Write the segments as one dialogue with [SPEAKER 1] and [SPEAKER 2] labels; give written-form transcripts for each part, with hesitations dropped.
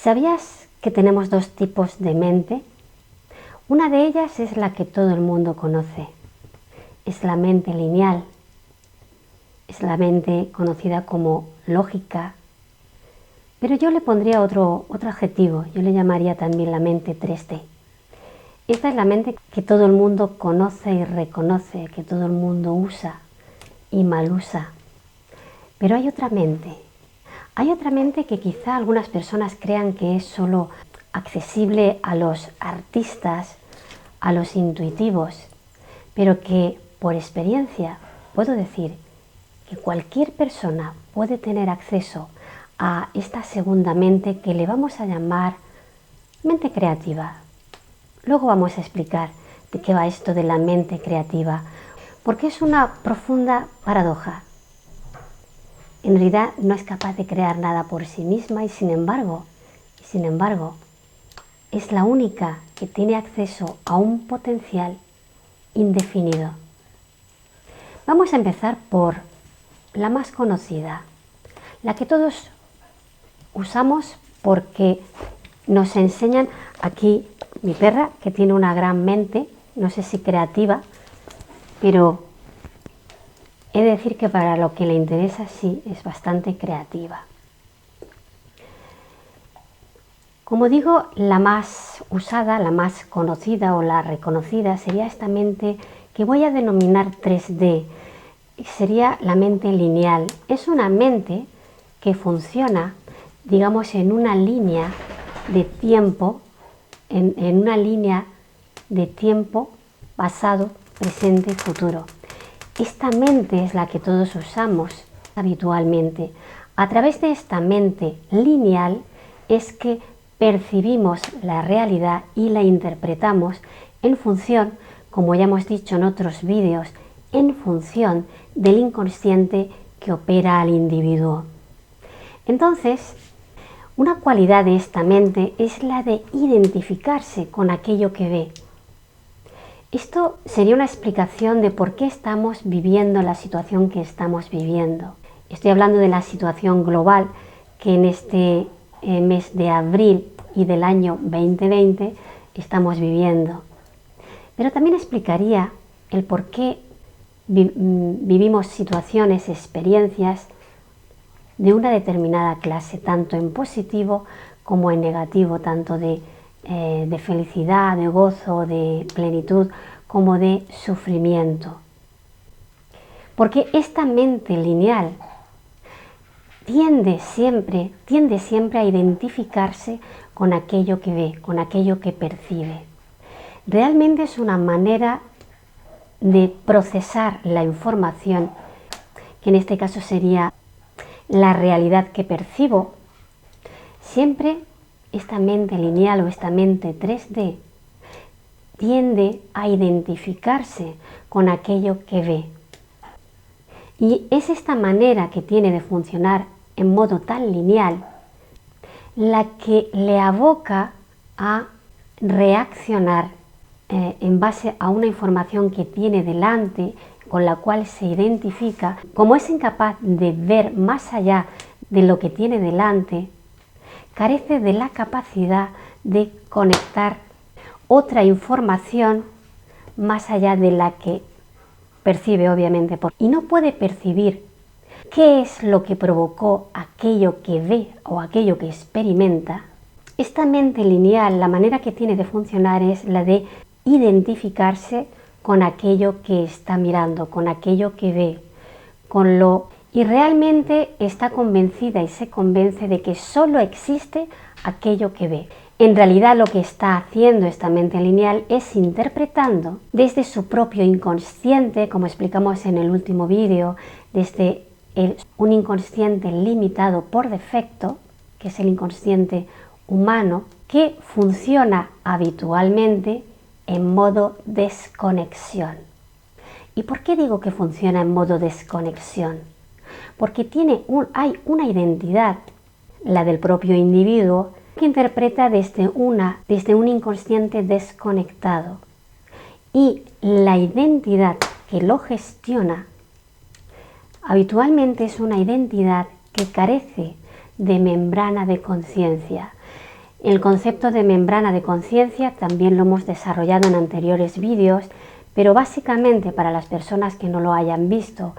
[SPEAKER 1] ¿Sabías que tenemos dos tipos de mente? Una de ellas es la que todo el mundo conoce. Es la mente lineal. Es la mente conocida como lógica. Pero yo le pondría otro adjetivo. Yo le llamaría también la mente 3D. Esta es la mente que todo el mundo conoce y reconoce, que todo el mundo usa y mal usa. Pero hay otra mente. Hay otra mente que quizá algunas personas crean que es solo accesible a los artistas, a los intuitivos, pero que por experiencia puedo decir que cualquier persona puede tener acceso a esta segunda mente que le vamos a llamar mente creativa. Luego vamos a explicar de qué va esto de la mente creativa, porque es una profunda paradoja. En realidad no es capaz de crear nada por sí misma y sin embargo, es la única que tiene acceso a un potencial indefinido. Vamos a empezar por la más conocida, la que todos usamos porque nos enseñan. Aquí mi perra, que tiene una gran mente, no sé si creativa, pero he de decir que para lo que le interesa sí es bastante creativa. Como digo, la más usada, la más conocida o la reconocida sería esta mente que voy a denominar 3D. Sería la mente lineal. Es una mente que funciona, digamos, en una línea de tiempo, en una línea de tiempo pasado, presente y futuro. Esta mente es la que todos usamos habitualmente. A través de esta mente lineal es que percibimos la realidad y la interpretamos en función, como ya hemos dicho en otros vídeos, en función del inconsciente que opera al individuo. Entonces, una cualidad de esta mente es la de identificarse con aquello que ve. Esto sería una explicación de por qué estamos viviendo la situación que estamos viviendo. Estoy hablando de la situación global que en este mes de abril y del año 2020 estamos viviendo. Pero también explicaría el por qué vivimos situaciones, experiencias de una determinada clase, tanto en positivo como en negativo, tanto de felicidad, de gozo, de plenitud, como de sufrimiento. Porque esta mente lineal tiende siempre a identificarse con aquello que ve, con aquello que percibe. Realmente es una manera de procesar la información, que en este caso sería la realidad que percibo. Siempre esta mente lineal o esta mente 3D tiende a identificarse con aquello que ve. Y es esta manera que tiene de funcionar en modo tan lineal la que le aboca a reaccionar en base a una información que tiene delante, con la cual se identifica. Como es incapaz de ver más allá de lo que tiene delante, carece de la capacidad de conectar otra información más allá de la que percibe, obviamente, y no puede percibir qué es lo que provocó aquello que ve o aquello que experimenta. Esta mente lineal, la manera que tiene de funcionar es la de identificarse con aquello que está mirando, con aquello que ve, y realmente está convencida y se convence de que solo existe aquello que ve. En realidad lo que está haciendo esta mente lineal es interpretando desde su propio inconsciente, como explicamos en el último vídeo, desde un inconsciente limitado por defecto, que es el inconsciente humano, que funciona habitualmente en modo desconexión. ¿Y por qué digo que funciona en modo desconexión? Porque hay una identidad, la del propio individuo, que interpreta desde un inconsciente desconectado. Y la identidad que lo gestiona habitualmente es una identidad que carece de membrana de conciencia. El concepto de membrana de conciencia también lo hemos desarrollado en anteriores vídeos, pero básicamente para las personas que no lo hayan visto,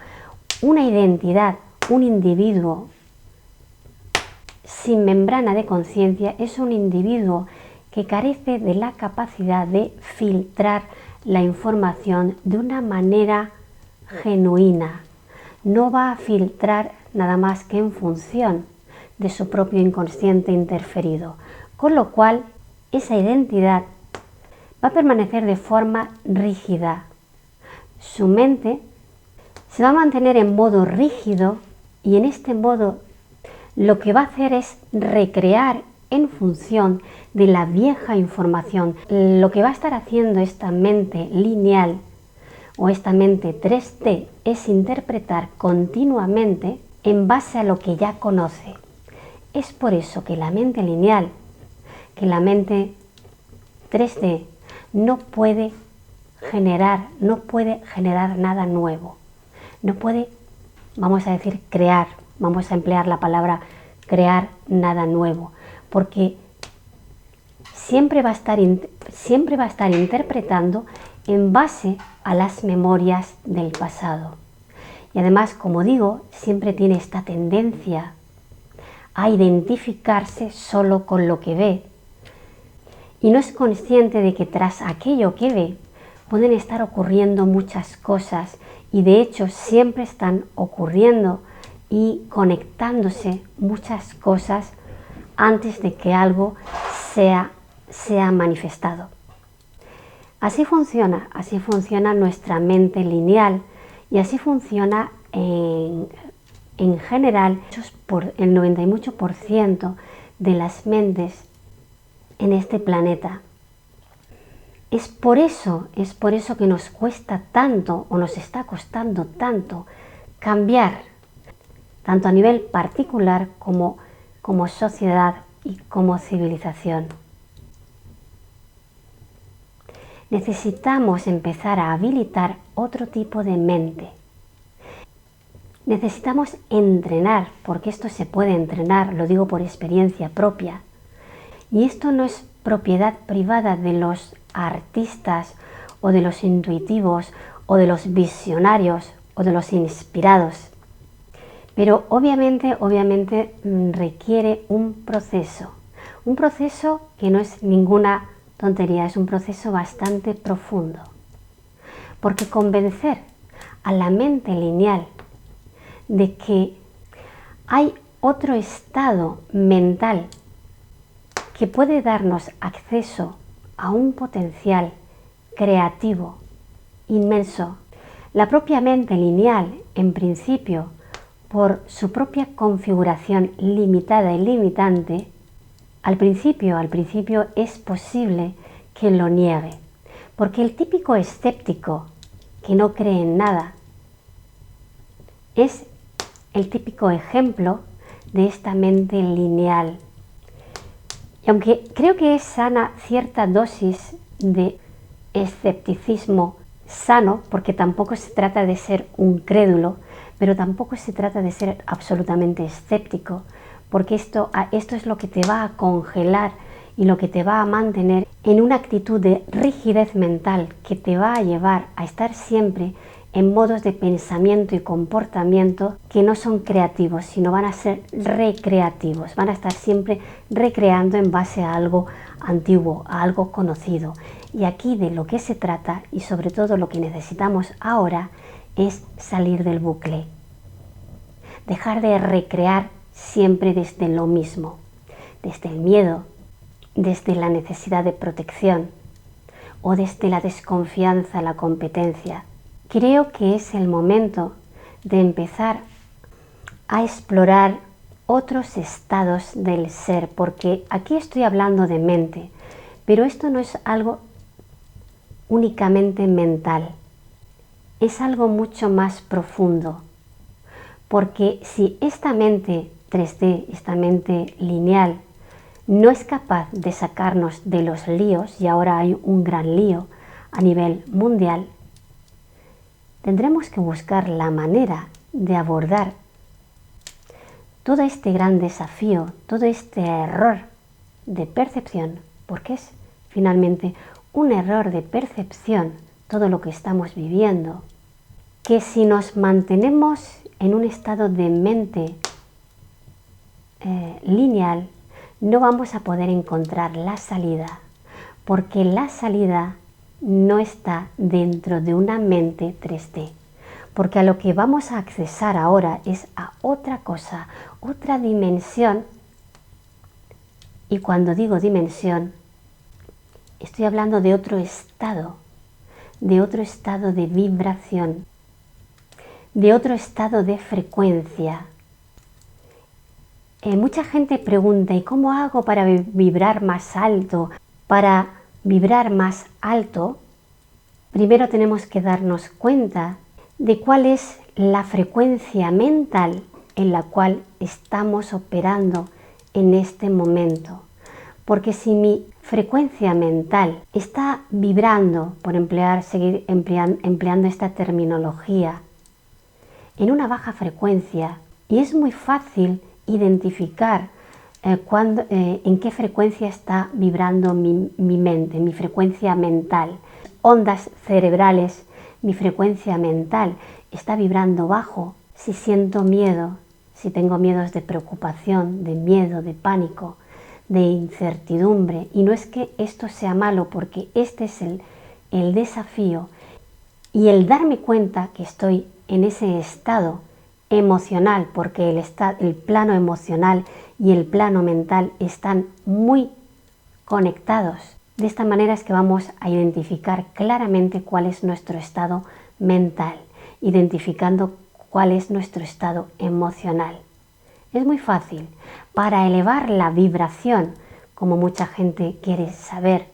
[SPEAKER 1] una identidad, un individuo sin membrana de conciencia es un individuo que carece de la capacidad de filtrar la información de una manera genuina. No va a filtrar nada más que en función de su propio inconsciente interferido, con lo cual esa identidad va a permanecer de forma rígida. Su mente se va a mantener en modo rígido y en este modo lo que va a hacer es recrear en función de la vieja información. Lo que va a estar haciendo esta mente lineal o esta mente 3D es interpretar continuamente en base a lo que ya conoce. Es por eso que la mente lineal, que la mente 3D no puede generar nada nuevo. No puede, vamos a decir, crear, vamos a emplear la palabra crear nada nuevo, porque siempre va a estar interpretando en base a las memorias del pasado. Y además, como digo, siempre tiene esta tendencia a identificarse solo con lo que ve y no es consciente de que tras aquello que ve pueden estar ocurriendo muchas cosas y de hecho siempre están ocurriendo y conectándose muchas cosas antes de que algo sea manifestado. Así funciona nuestra mente lineal y así funciona en general por el 98% de las mentes en este planeta. Es por eso que nos cuesta tanto o nos está costando tanto cambiar, tanto a nivel particular como sociedad y como civilización. Necesitamos empezar a habilitar otro tipo de mente. Necesitamos entrenar, porque esto se puede entrenar, lo digo por experiencia propia. Y esto no es propiedad privada de los artistas o de los intuitivos o de los visionarios o de los inspirados. Pero obviamente requiere un proceso que no es ninguna tontería, es un proceso bastante profundo. Porque convencer a la mente lineal de que hay otro estado mental que puede darnos acceso a un potencial creativo inmenso. La propia mente lineal, en principio, por su propia configuración limitada y limitante, al principio es posible que lo niegue, porque el típico escéptico que no cree en nada es el típico ejemplo de esta mente lineal. Y aunque creo que es sana cierta dosis de escepticismo sano, porque tampoco se trata de ser un crédulo, pero tampoco se trata de ser absolutamente escéptico, porque esto es lo que te va a congelar y lo que te va a mantener en una actitud de rigidez mental que te va a llevar a estar siempre en modos de pensamiento y comportamiento que no son creativos, sino van a ser recreativos, van a estar siempre recreando en base a algo antiguo, a algo conocido. Y aquí de lo que se trata, y sobre todo lo que necesitamos ahora, es salir del bucle. Dejar de recrear siempre desde lo mismo, desde el miedo, desde la necesidad de protección o desde la desconfianza, la competencia. Creo que es el momento de empezar a explorar otros estados del ser, porque aquí estoy hablando de mente, pero esto no es algo únicamente mental, es algo mucho más profundo, porque si esta mente 3D, esta mente lineal, no es capaz de sacarnos de los líos, y ahora hay un gran lío a nivel mundial, tendremos que buscar la manera de abordar todo este gran desafío, todo este error de percepción, porque es finalmente un error de percepción todo lo que estamos viviendo, que si nos mantenemos en un estado de mente lineal, no vamos a poder encontrar la salida, porque la salida no está dentro de una mente 3D, porque a lo que vamos a accesar ahora es a otra cosa, otra dimensión, y cuando digo dimensión, estoy hablando de otro estado de vibración, de otro estado de frecuencia. Mucha gente pregunta, ¿y cómo hago para vibrar más alto? Para vibrar más alto, primero tenemos que darnos cuenta de cuál es la frecuencia mental en la cual estamos operando en este momento. Porque si mi frecuencia mental está vibrando, por seguir empleando esta terminología, en una baja frecuencia, y es muy fácil identificar en qué frecuencia está vibrando mi mente, mi frecuencia mental. Ondas cerebrales, mi frecuencia mental está vibrando bajo. Si siento miedo, si tengo miedos de preocupación, de miedo, de pánico, de incertidumbre, y no es que esto sea malo, porque este es el desafío, y el darme cuenta que estoy en ese estado emocional, porque el plano emocional y el plano mental están muy conectados. De esta manera es que vamos a identificar claramente cuál es nuestro estado mental, identificando cuál es nuestro estado emocional. Es muy fácil. Para elevar la vibración, como mucha gente quiere saber,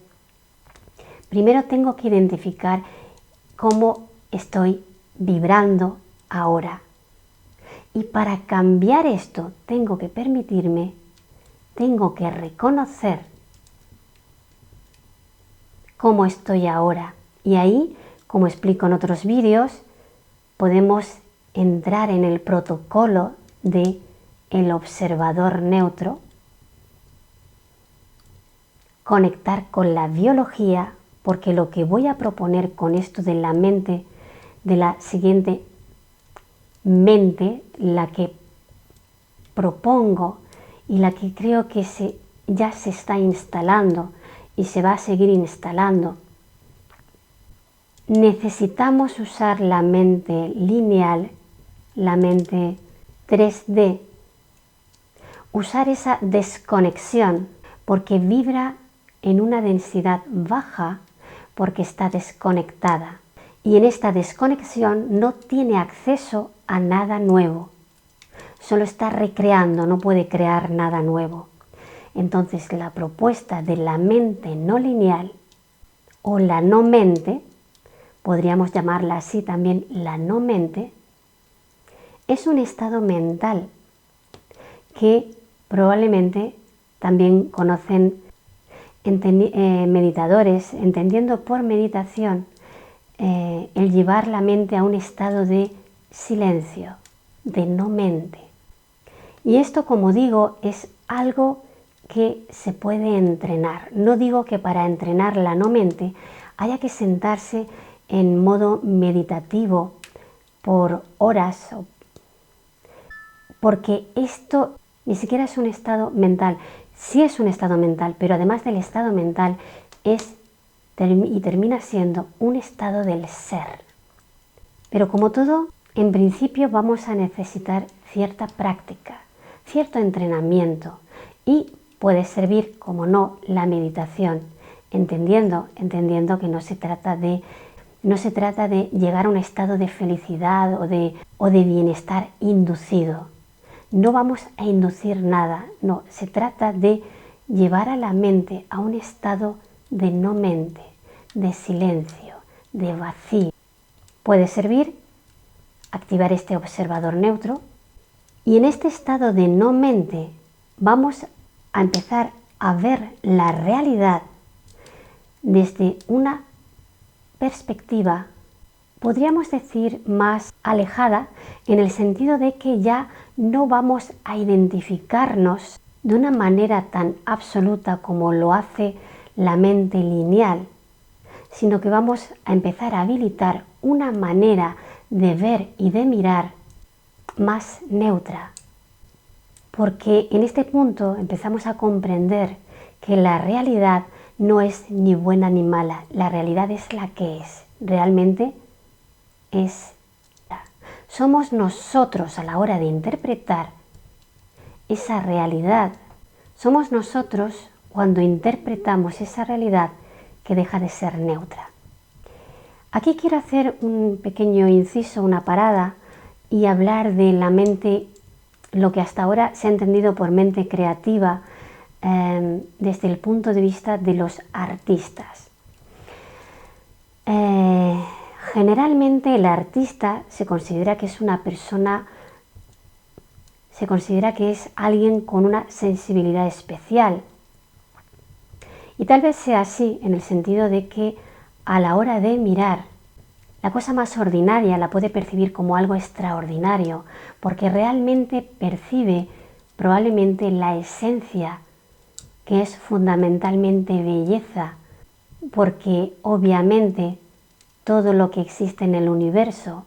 [SPEAKER 1] primero tengo que identificar cómo estoy vibrando ahora. Y para cambiar esto, tengo que permitirme, tengo que reconocer cómo estoy ahora. Y ahí, como explico en otros vídeos, podemos entrar en el protocolo de el observador neutro, conectar con la biología, porque lo que voy a proponer con esto de la mente, de la siguiente mente, la que propongo y la que creo que ya se está instalando y se va a seguir instalando, necesitamos usar la mente lineal, la mente 3D, usar esa desconexión, porque vibra en una densidad baja porque está desconectada. Y en esta desconexión no tiene acceso a nada nuevo. Solo está recreando, no puede crear nada nuevo. Entonces la propuesta de la mente no lineal o la no mente, podríamos llamarla así también la no mente, es un estado mental que probablemente también conocen meditadores, entendiendo por meditación el llevar la mente a un estado de silencio, de no mente. Y esto, como digo, es algo que se puede entrenar. No digo que para entrenar la no mente haya que sentarse en modo meditativo por horas, porque esto ni siquiera es un estado mental. Sí es un estado mental, pero además del estado mental termina siendo un estado del ser. Pero como todo, en principio vamos a necesitar cierta práctica, cierto entrenamiento, y puede servir, como no, la meditación, entendiendo que no se trata de llegar a un estado de felicidad o de bienestar inducido. No vamos a inducir nada, no, se trata de llevar a la mente a un estado de no mente, de silencio, de vacío. Puede servir activar este observador neutro, y en este estado de no mente vamos a empezar a ver la realidad desde una perspectiva, podríamos decir, más alejada, en el sentido de que ya no vamos a identificarnos de una manera tan absoluta como lo hace la mente lineal, sino que vamos a empezar a habilitar una manera de ver y de mirar más neutra. Porque en este punto empezamos a comprender que la realidad no es ni buena ni mala, la realidad es la que es, realmente es. Somos nosotros a la hora de interpretar esa realidad, somos nosotros cuando interpretamos esa realidad que deja de ser neutra. Aquí quiero hacer un pequeño inciso, una parada y hablar de la mente, lo que hasta ahora se ha entendido por mente creativa desde el punto de vista de los artistas. Generalmente el artista se considera que es una persona, se considera que es alguien con una sensibilidad especial. Y tal vez sea así en el sentido de que a la hora de mirar, la cosa más ordinaria la puede percibir como algo extraordinario, porque realmente percibe probablemente la esencia, que es fundamentalmente belleza, porque obviamente todo lo que existe en el universo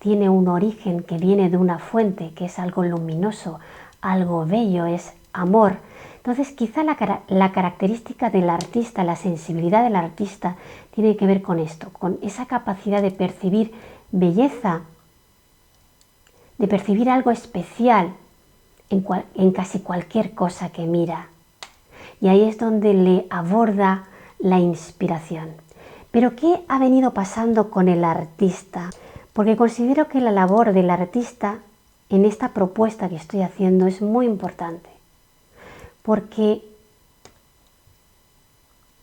[SPEAKER 1] tiene un origen que viene de una fuente, que es algo luminoso, algo bello, es amor. Entonces quizá la característica del artista, la sensibilidad del artista tiene que ver con esto, con esa capacidad de percibir belleza, de percibir algo especial en casi cualquier cosa que mira. Y ahí es donde le aborda la inspiración. Pero ¿qué ha venido pasando con el artista? Porque considero que la labor del artista en esta propuesta que estoy haciendo es muy importante. Porque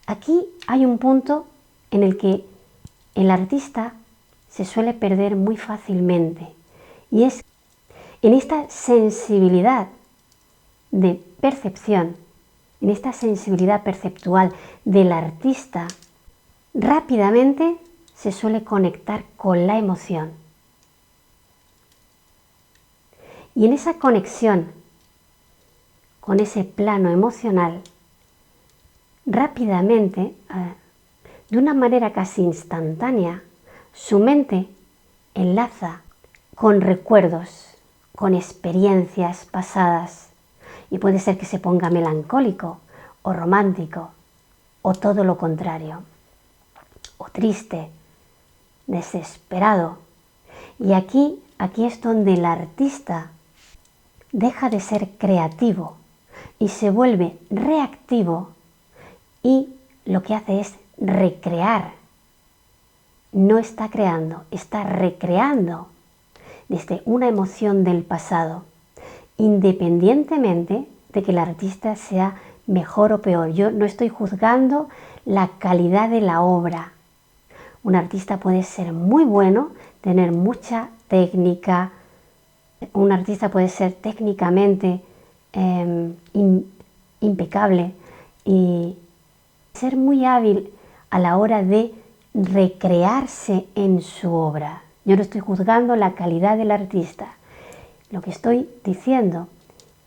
[SPEAKER 1] aquí hay un punto en el que el artista se suele perder muy fácilmente. Y es en esta sensibilidad de percepción, en esta sensibilidad perceptual del artista, rápidamente se suele conectar con la emoción. Y en esa conexión con ese plano emocional, rápidamente, de una manera casi instantánea, su mente enlaza con recuerdos, con experiencias pasadas, y puede ser que se ponga melancólico o romántico o todo lo contrario, o triste, desesperado. Y aquí es donde el artista deja de ser creativo y se vuelve reactivo, y lo que hace es recrear. No está creando, está recreando desde una emoción del pasado, independientemente de que el artista sea mejor o peor. Yo no estoy juzgando la calidad de la obra. Un artista puede ser muy bueno, tener mucha técnica. Un artista puede ser técnicamente impecable y ser muy hábil a la hora de recrearse en su obra. Yo no estoy juzgando la calidad del artista. Lo que estoy diciendo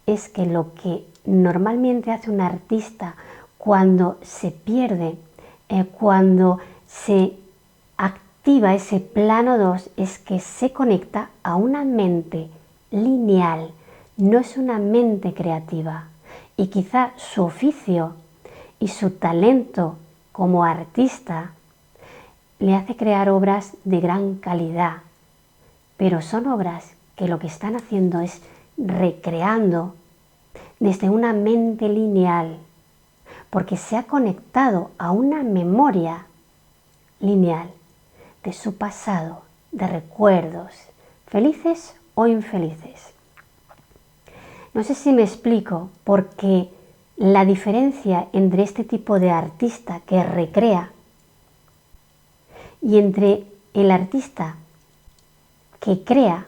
[SPEAKER 1] es que lo que normalmente hace un artista cuando se pierde, cuando se activa ese plano 2, es que se conecta a una mente lineal, no es una mente creativa. Y quizá su oficio y su talento como artista le hace crear obras de gran calidad, pero son obras que lo que están haciendo es recreando desde una mente lineal, porque se ha conectado a una memoria lineal de su pasado, de recuerdos, felices o infelices. No sé si me explico, porque la diferencia entre este tipo de artista que recrea y entre el artista que crea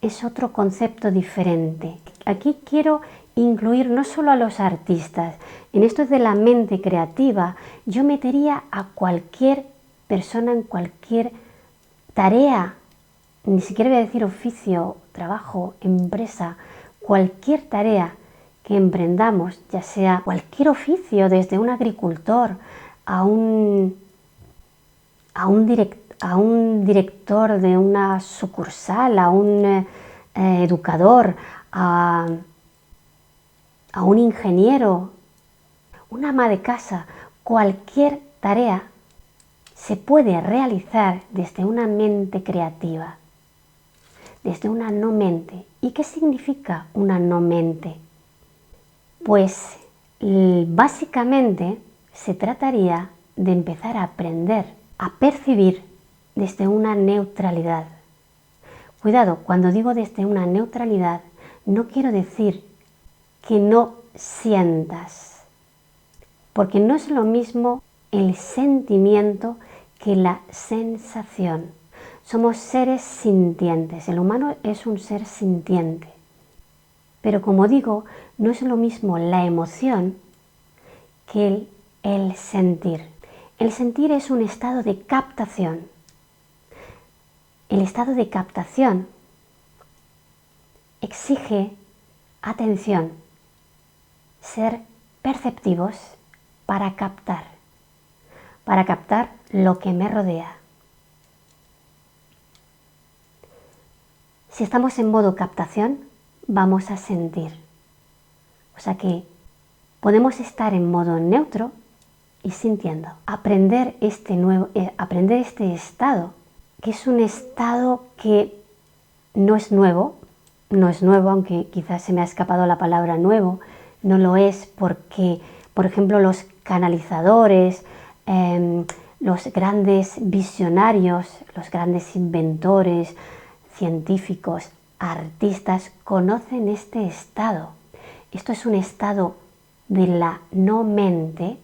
[SPEAKER 1] es otro concepto diferente. Aquí quiero incluir no solo a los artistas. En esto de la mente creativa, yo metería a cualquier persona en cualquier tarea, ni siquiera voy a decir oficio, trabajo, empresa, cualquier tarea que emprendamos, ya sea cualquier oficio, desde un agricultor a un director de una sucursal, a un educador, a un ingeniero, una ama de casa, cualquier tarea se puede realizar desde una mente creativa, desde una no mente. ¿Y qué significa una no mente? Pues básicamente se trataría de empezar a aprender a percibir desde una neutralidad. Cuidado, cuando digo desde una neutralidad, no quiero decir que no sientas, porque no es lo mismo el sentimiento que la sensación. Somos seres sintientes, el humano es un ser sintiente. Pero como digo, no es lo mismo la emoción que el sentir. El sentir es un estado de captación. El estado de captación exige atención, ser perceptivos para captar lo que me rodea. Si estamos en modo captación, vamos a sentir. O sea que podemos estar en modo neutro y sintiendo. Aprender este estado, que es un estado que no es nuevo, aunque quizás se me ha escapado la palabra nuevo, no lo es porque, por ejemplo, los canalizadores, los grandes visionarios, los grandes inventores, científicos, artistas, conocen este estado. Esto es un estado de la no mente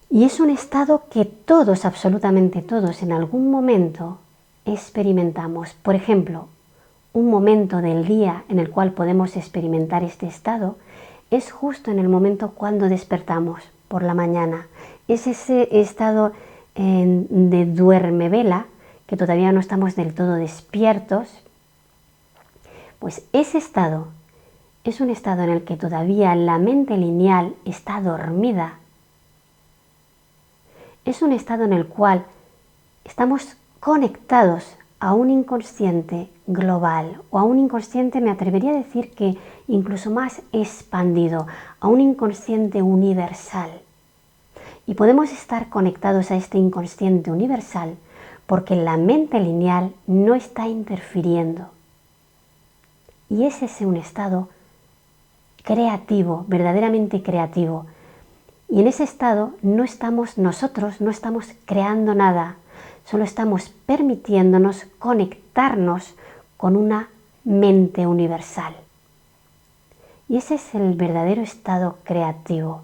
[SPEAKER 1] y es un estado que todos, absolutamente todos, en algún momento experimentamos. Por ejemplo, un momento del día en el cual podemos experimentar este estado es justo en el momento cuando despertamos por la mañana. Es ese estado de duerme-vela, que todavía no estamos del todo despiertos. Pues ese estado es un estado en el que todavía la mente lineal está dormida. Es un estado en el cual estamos conectados a un inconsciente global o a un inconsciente, me atrevería a decir que incluso más expandido, a un inconsciente universal. Y podemos estar conectados a este inconsciente universal porque la mente lineal no está interfiriendo. Y ese es un estado creativo, verdaderamente creativo. Y en ese estado no estamos nosotros, no estamos creando nada, solo estamos permitiéndonos conectarnos con una mente universal. Y ese es el verdadero estado creativo.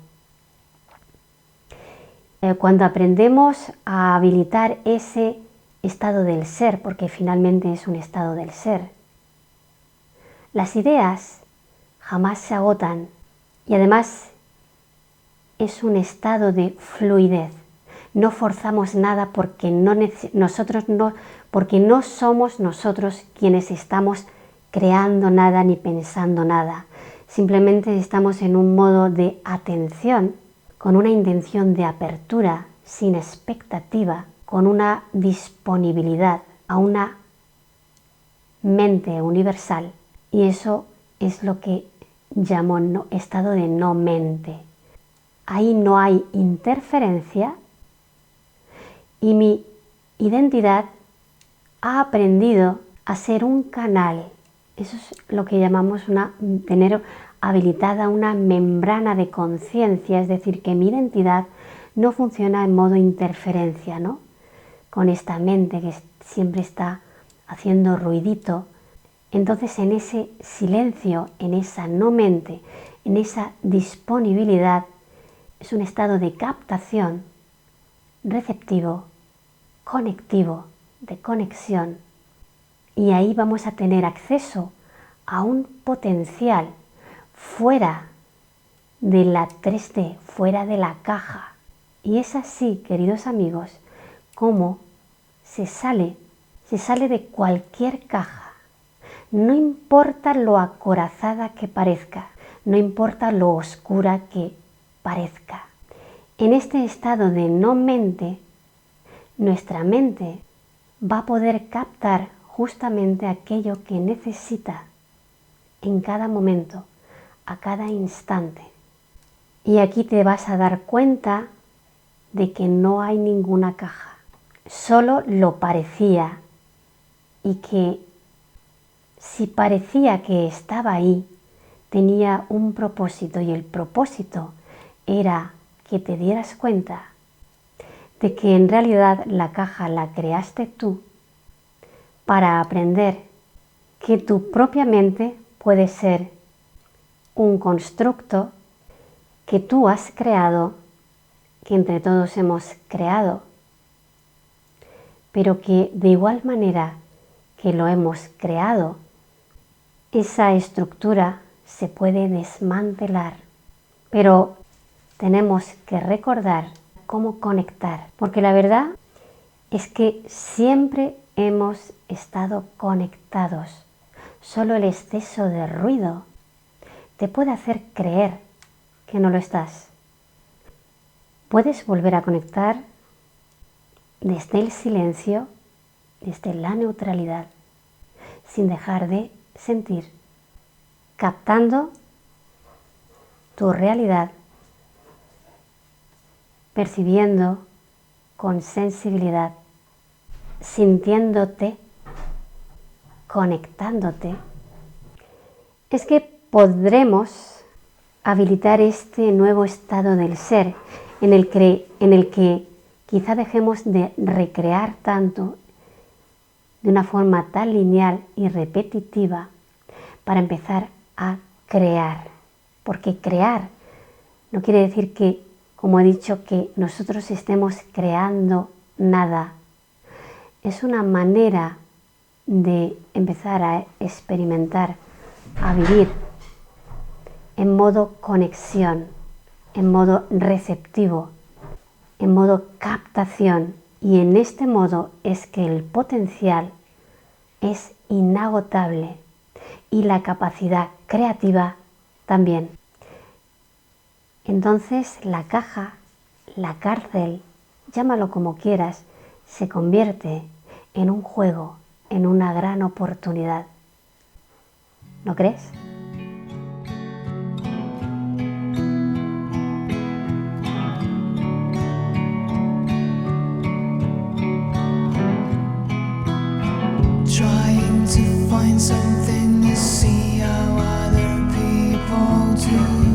[SPEAKER 1] Cuando aprendemos a habilitar ese estado del ser, porque finalmente es un estado del ser, las ideas jamás se agotan y además es un estado de fluidez. No forzamos nada porque porque no somos nosotros quienes estamos creando nada ni pensando nada. Simplemente estamos en un modo de atención, con una intención de apertura, sin expectativa, con una disponibilidad a una mente universal. Y eso es lo que llamo estado de no mente. Ahí no hay interferencia y mi identidad ha aprendido a ser un canal. Eso es lo que llamamos tener habilitada una membrana de conciencia, es decir, que mi identidad no funciona en modo interferencia, ¿no? Con esta mente que siempre está haciendo ruidito. Entonces, en ese silencio, en esa no mente, en esa disponibilidad, es un estado de captación, receptivo, conectivo, de conexión. Y ahí vamos a tener acceso a un potencial fuera de la 3D, fuera de la caja. Y es así, queridos amigos, como se sale de cualquier caja. No importa lo acorazada que parezca, no importa lo oscura que parezca. En este estado de no mente, nuestra mente va a poder captar justamente aquello que necesita en cada momento, a cada instante. Y aquí te vas a dar cuenta de que no hay ninguna caja, solo lo parecía, y que si parecía que estaba ahí, tenía un propósito, y el propósito era que te dieras cuenta de que en realidad la caja la creaste tú para aprender que tu propia mente puede ser un constructo que tú has creado, que entre todos hemos creado, pero que de igual manera que lo hemos creado, esa estructura se puede desmantelar. Pero tenemos que recordar cómo conectar, porque la verdad es que siempre hemos estado conectados. Solo el exceso de ruido te puede hacer creer que no lo estás. Puedes volver a conectar desde el silencio, desde la neutralidad, sin dejar de sentir, captando tu realidad, percibiendo con sensibilidad, sintiéndote, conectándote. Es que podremos habilitar este nuevo estado del ser en el que quizá dejemos de recrear tanto de una forma tan lineal y repetitiva para empezar a crear. Porque crear no quiere decir que, como he dicho, que nosotros estemos creando nada. Es una manera de empezar a experimentar, a vivir en modo conexión, en modo receptivo, en modo captación. Y en este modo es que el potencial es inagotable y la capacidad creativa también. Entonces la caja, la cárcel, llámalo como quieras, se convierte en un juego, en una gran oportunidad. ¿No crees?
[SPEAKER 2] Trying to find something to see how other people do.